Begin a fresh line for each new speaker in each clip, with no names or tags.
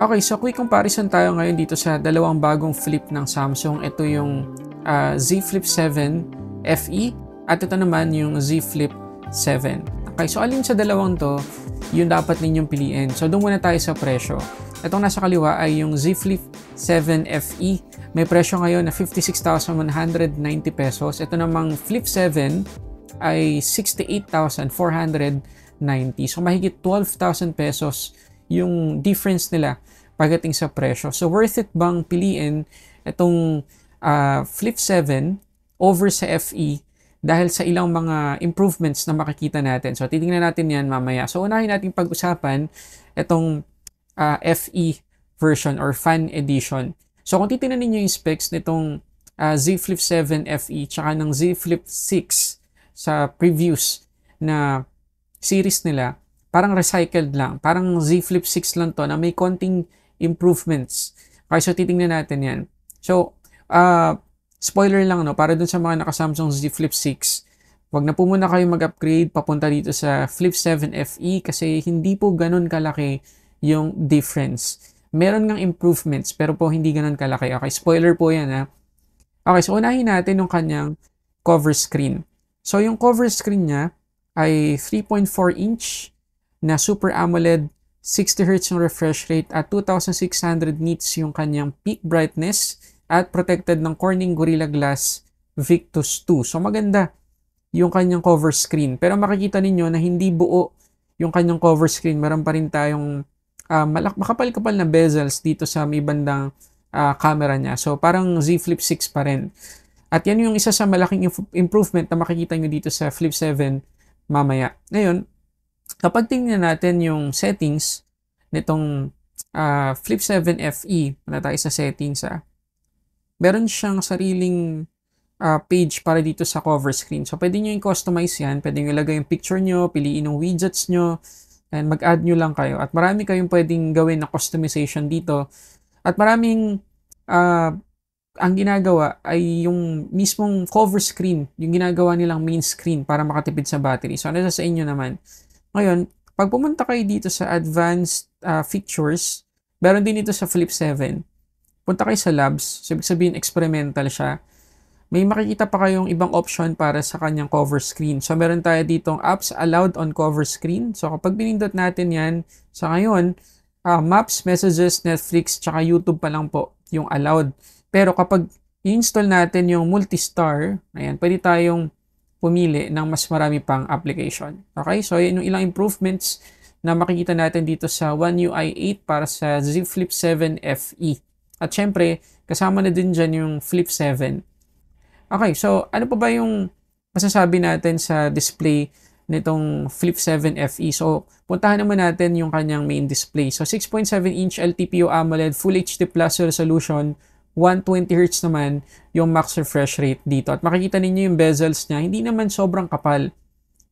Okay, so quick comparison tayo ngayon dito sa dalawang bagong flip ng Samsung. Ito yung Z Flip 7 FE at ito naman yung Z Flip 7. Okay, so alin sa dalawang to, yung dapat ninyong piliin. So doon muna tayo sa presyo. Itong nasa kaliwa ay yung Z Flip 7 FE. May presyo ngayon na 56,190 pesos. Ito namang Flip 7 ay 68,490. So mahigit 12,000 pesos yung difference nila pagdating sa presyo. So worth it bang piliin itong Flip 7 over sa FE dahil sa ilang mga improvements na makikita natin. So titingnan natin yan mamaya. So unahin natin pag-usapan itong FE version or Fan Edition. So kung titingnan niyo yung specs nitong Z Flip 7 FE tsaka ng Z Flip 6 sa previous na series nila, parang recycled lang. Parang Z Flip 6 lang to na may konting improvements. Okay, so titingnan natin yan. So, spoiler lang, no, para dun sa mga naka-Samsung Z Flip 6, wag na po muna kayo mag-upgrade papunta dito sa Flip 7 FE kasi hindi po ganun kalaki yung difference. Meron ngang improvements pero po hindi ganun kalaki. Okay, spoiler po yan, ha. Okay, so unahin natin yung kanyang cover screen. So, yung cover screen niya ay 3.4 inch na Super AMOLED, 60Hz yung refresh rate at 2600 nits yung kanyang peak brightness at protected ng Corning Gorilla Glass Victus 2. So maganda yung kanyang cover screen. Pero makikita ninyo na hindi buo yung kanyang cover screen. Meron pa rin tayong makapal-kapal na bezels dito sa may bandang camera niya. So parang Z Flip 6 pa rin. At yan yung isa sa malaking improvement na makikita nyo dito sa Flip 7 mamaya. Ngayon, kapag tingnan natin yung settings nitong Flip 7 FE, na tayo sa settings, meron siyang sariling page para dito sa cover screen. So, pwede nyo yung customize yan. Pwede nyo ilagay yung picture nyo, piliin yung widgets nyo, and mag-add nyo lang kayo. At marami kayong pwedeng gawin na customization dito. At maraming ang ginagawa ay yung mismong cover screen, yung ginagawa nilang main screen para makatipid sa battery. So, ano sa inyo naman? Ngayon, pag pumunta kayo dito sa advanced features, meron din ito sa Flip 7. Punta kayo sa labs, so ibig sabihin experimental siya. May makikita pa kayong ibang option para sa kanyang cover screen. So meron tayo ditong apps allowed on cover screen. So kapag pinindot natin yan, sa ngayon, Maps, Messages, Netflix, tsaka YouTube pa lang po yung allowed. Pero kapag i-install natin yung multi-star, ayan, pwede tayong pumili ng mas marami pang application. Okay? So, yun yung ilang improvements na makikita natin dito sa One UI 8 para sa Z Flip 7 FE. At syempre, kasama na din dyan yung Flip 7. Okay, so ano pa ba yung masasabi natin sa display nitong Flip 7 FE? So, puntahan naman natin yung kanyang main display. So, 6.7-inch LTPO AMOLED Full HD Plus resolution, 120Hz naman yung max refresh rate dito. At makikita ninyo yung bezels niya, hindi naman sobrang kapal,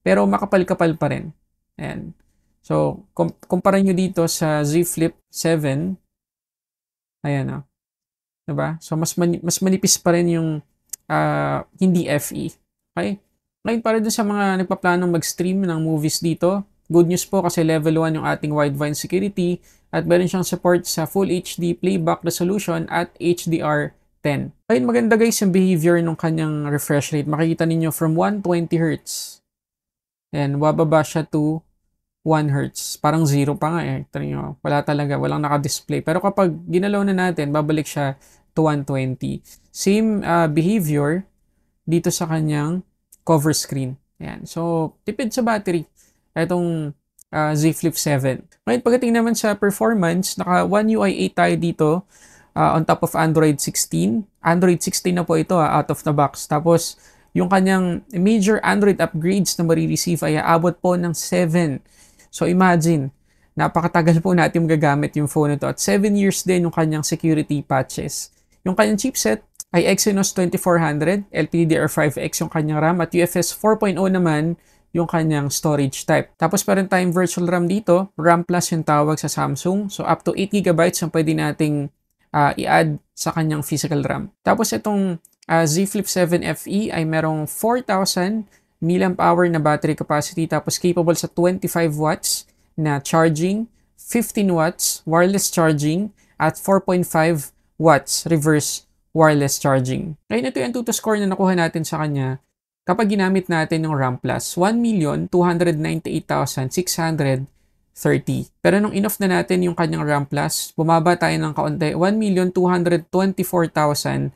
pero makapal-kapal pa rin. Ayan. So, kumpara nyo dito sa Z Flip 7, ayan o. Diba? So, mas manipis pa rin yung hindi FE. Okay? Ngayon, para dun sa mga nagpaplanong mag-stream ng movies dito, good news po kasi level 1 yung ating wideband security at meron siyang support sa Full HD playback resolution at HDR10. Ngayon, maganda guys yung behavior ng kanyang refresh rate. Makikita ninyo from 120Hz. And wababa siya to 1Hz. Parang 0 pa nga eh. Ito nyo, wala talaga, walang naka-display. Pero kapag ginalaw na natin, babalik siya to 120. Same behavior dito sa kanyang cover screen. Ayan. So, tipid sa battery. Itong Z Flip 7. Ngayon, pagdating naman sa performance, naka One UI 8 tayo dito on top of Android 16. Android 16 na po ito out of the box. Tapos, yung kanyang major Android upgrades na marireceive ay aabot po ng 7. So, imagine, napakatagal po natin magagamit yung phone nito. At 7 years din yung kanyang security patches. Yung kanyang chipset ay Exynos 2400, LPDDR5X yung kanyang RAM at UFS 4.0 naman yung kanyang storage type. Tapos meron tayong virtual RAM dito, RAM Plus yung tawag sa Samsung. So up to 8GB yung pwede nating i-add sa kanyang physical RAM. Tapos itong Z Flip 7 FE ay merong 4,000 mAh na battery capacity tapos capable sa 25 watts na charging, 15 watts wireless charging at 4.5 watts reverse wireless charging. Ngayon ito yung Antutu score na nakuha natin sa kanya kapag ginamit natin yung RAM Plus, 1,298,630. Pero nung in-off na natin yung kanyang RAM Plus, bumaba tayo ng kaunti, 1,224,924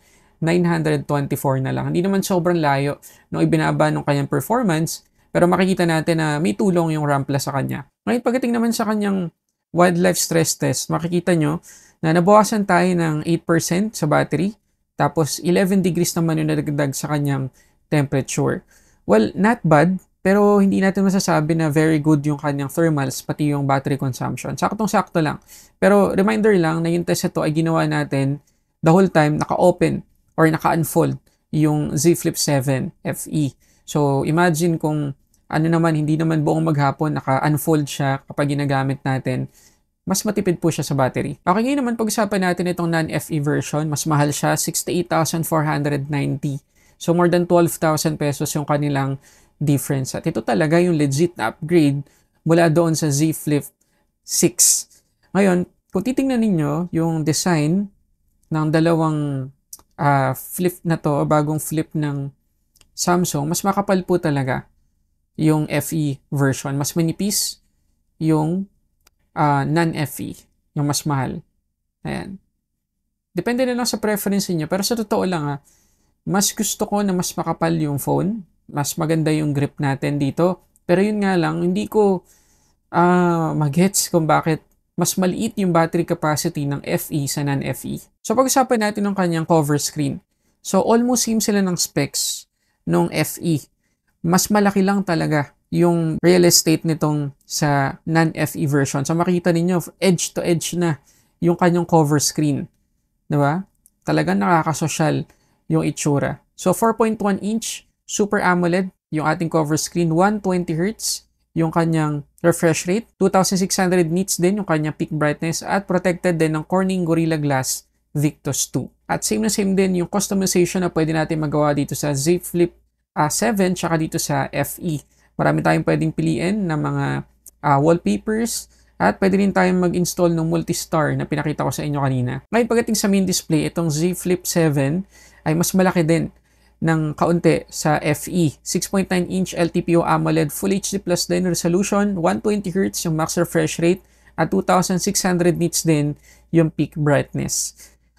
na lang. Hindi naman sobrang layo nung ibinaba ng kanyang performance, pero makikita natin na may tulong yung RAM Plus sa kanya. Ngayon pagdating naman sa kanyang wildlife stress test, makikita nyo na nabawasan tayo ng 8% sa battery, tapos 11 degrees naman yung nadagdag sa kanyang temperature. Well, not bad, pero hindi natin masasabi na very good yung kanyang thermals, pati yung battery consumption. Saktong-sakto lang. Pero reminder lang na yung test ito ay ginawa natin the whole time naka-open or naka-unfold yung Z Flip 7 FE. So, imagine kung ano naman, hindi naman buong maghapon naka-unfold siya kapag ginagamit natin, mas matipid po siya sa battery. Okay, ngayon naman pag-usapan natin itong non-FE version. Mas mahal siya, 68,490. So more than 12,000 pesos yung kanilang difference. At ito talaga yung legit na upgrade mula doon sa Z Flip 6. Ngayon, kung titingnan ninyo yung design ng dalawang flip na to, bagong flip ng Samsung, mas makapal po talaga yung FE version. Mas manipis yung non-FE, yung mas mahal. Ayan. Depende na lang sa preference niyo. Pero sa totoo lang mas gusto ko na mas makapal yung phone. Mas maganda yung grip natin dito. Pero yun nga lang, hindi ko magets kung bakit mas maliit yung battery capacity ng FE sa non-FE. So pag-usapan natin ng kanyang cover screen. So almost same sila ng specs nung FE. Mas malaki lang talaga yung real estate nitong sa non-FE version. So makikita ninyo, edge to edge na yung kanyang cover screen. Diba? Talagang nakakasosyal yung itsura. So 4.1 inch Super AMOLED yung ating cover screen, 120Hz yung kanyang refresh rate, 2600 nits din yung kanyang peak brightness at protected din ng Corning Gorilla Glass Victus 2. At same na same din yung customization na pwede natin magawa dito sa Z Flip 7 tsaka dito sa FE. Marami tayong pwedeng piliin ng mga wallpapers at pwede rin tayong mag-install ng multi-star na pinakita ko sa inyo kanina. Ngayon pagdating sa main display, itong Z Flip 7 ay mas malaki din ng kaunti sa FE. 6.9 inch LTPO AMOLED Full HD Plus din resolution, 120Hz yung max refresh rate at 2600 nits din yung peak brightness.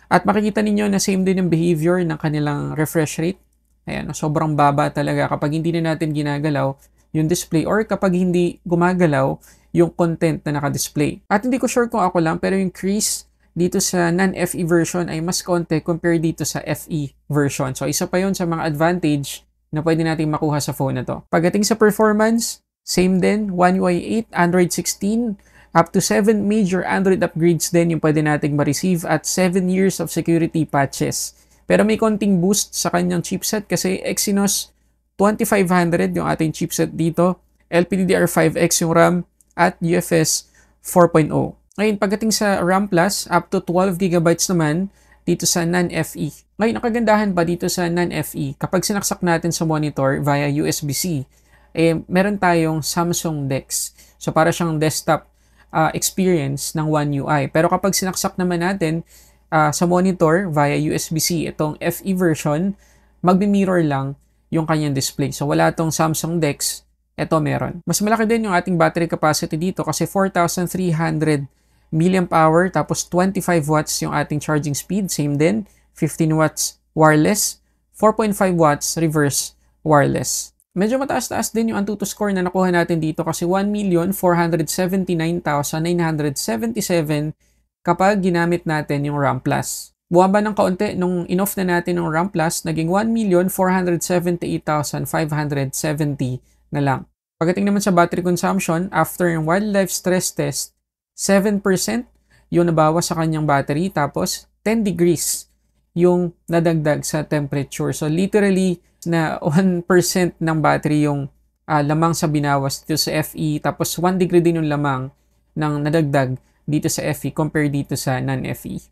At makikita ninyo na same din yung behavior ng kanilang refresh rate. Ayan, sobrang baba talaga kapag hindi na natin ginagalaw yung display or kapag hindi gumagalaw yung content na naka-display. At hindi ko sure kung ako lang, pero yung crease dito sa non-FE version ay mas konti compare dito sa FE version. So isa pa yun sa mga advantage na pwede natin makuha sa phone na to. Pagdating sa performance, same din, One UI 8, Android 16, up to 7 major Android upgrades din yung pwede nating ma-receive at 7 years of security patches. Pero may konting boost sa kanyang chipset kasi Exynos 2500 yung ating chipset dito, LPDDR5X yung RAM at UFS 4.0. Ngayon, pagdating sa RAM Plus, up to 12GB naman dito sa non-FE. Ngayon, ang kagandahan pa dito sa non-FE, kapag sinaksak natin sa monitor via USB-C, meron tayong Samsung DeX. So, para siyang desktop experience ng One UI. Pero kapag sinaksak naman natin sa monitor via USB-C, itong FE version, magbi-mirror lang yung kanyang display. So, wala tong Samsung DeX. Ito meron. Mas malaki din yung ating battery capacity dito kasi 4,300 mAh tapos 25 watts yung ating charging speed. Same din. 15 watts wireless. 4.5 watts reverse wireless. Medyo mataas-taas din yung Antutu score na nakuha natin dito kasi 1,479,977 kapag ginamit natin yung RAM Plus. Buwaba ng kaunti nung in-off na natin ng RAM Plus, naging 1,478,570 na lang. Pagdating naman sa battery consumption, after yung wildlife stress test, 7% yung nabawas sa kanyang battery, tapos 10 degrees yung nadagdag sa temperature. So literally, na 1% ng battery yung lamang sa binawas dito sa FE, tapos 1 degree din yung lamang ng nadagdag dito sa FE compared dito sa non-FE.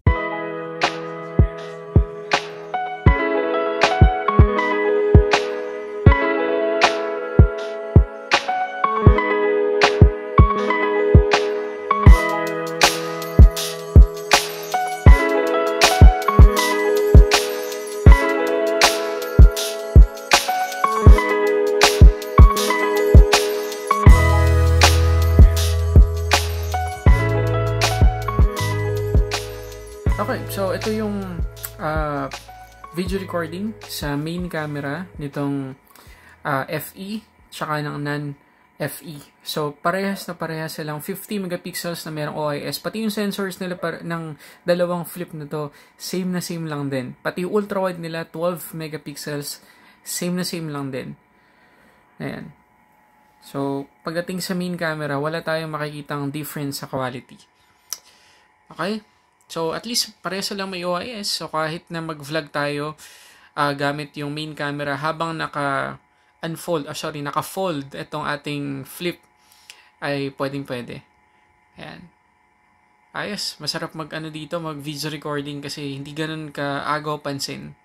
So, ito yung video recording sa main camera nitong FE tsaka ng non-FE. So, parehas silang 50 megapixels na merong OIS. Pati yung sensors nila ng dalawang flip na to, same lang din. Pati yung ultra-wide nila, 12 megapixels, same lang din. Ayan. So, pagdating sa main camera, wala tayong makikitang difference sa quality. Okay? So, at least parehas lang may OIS. So, kahit na mag-vlog tayo gamit yung main camera habang naka-fold itong ating flip ay pwede. Ayan. Ayos. Masarap mag-video recording kasi hindi ganun ka-agaw pansin.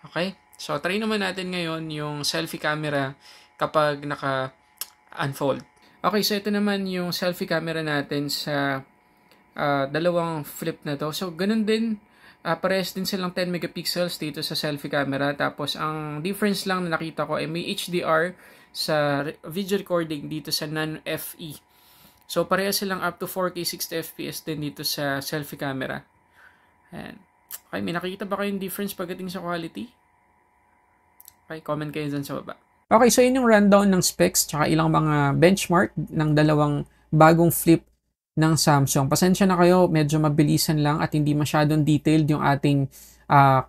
Okay? So, try naman natin ngayon yung selfie camera kapag naka-unfold. Okay, so ito naman yung selfie camera natin sa dalawang flip na to. So, ganun din. Parehas din silang 10 megapixels dito sa selfie camera. Tapos, ang difference lang na nakita ko ay may HDR sa video recording dito sa non-FE. So, parehas silang up to 4K 60fps din dito sa selfie camera. Ayan. Okay, may nakikita ba kayong difference pagdating sa quality? Okay, comment kayo dyan sa baba. Okay, so yun yung rundown ng specs tsaka ilang mga benchmark ng dalawang bagong flip ng Samsung. Pasensya na kayo, medyo mabilisan lang at hindi masyadong detailed yung ating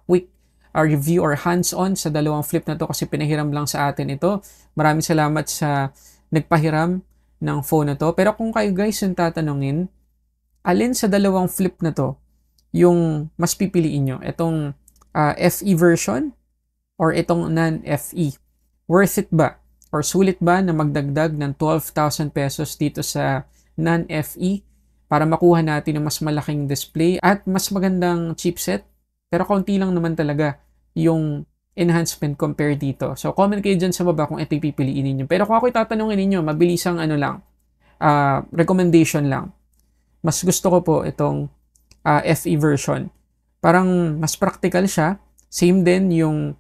quick review or hands-on sa dalawang flip na to kasi pinahiram lang sa atin ito. Maraming salamat sa nagpahiram ng phone na to. Pero kung kayo guys yung tatanungin, alin sa dalawang flip na to yung mas pipiliin nyo? Itong FE version or itong non-FE? Worth it ba? Or sulit ba na magdagdag ng 12,000 pesos dito sa non-FE para makuha natin yung mas malaking display at mas magandang chipset? Pero kaunti lang naman talaga yung enhancement compare dito. So, comment kayo dyan sa baba kung ito pipiliin ninyo. Pero kung ako'y tatanungin ninyo, mabilisang recommendation lang. Mas gusto ko po itong FE version. Parang mas practical siya. Same din yung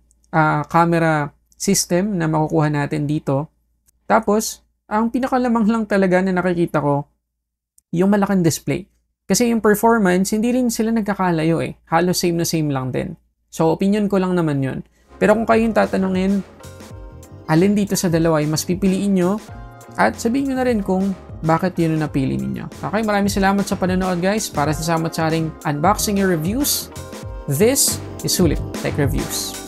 camera system na makukuha natin dito. Tapos, ang pinakalamang lang talaga na nakikita ko, yung malaking display. Kasi yung performance, hindi rin sila nagkakalayo eh. Halos same lang din. So, opinion ko lang naman yun. Pero kung kayo yung tatanungin, alin dito sa dalawa ay mas pipiliin nyo, at sabihin nyo na rin kung bakit yun ang napili ninyo. Okay, maraming salamat sa panonood guys. Para sa samot-saring unboxing and reviews, this is Sulit Tech Reviews.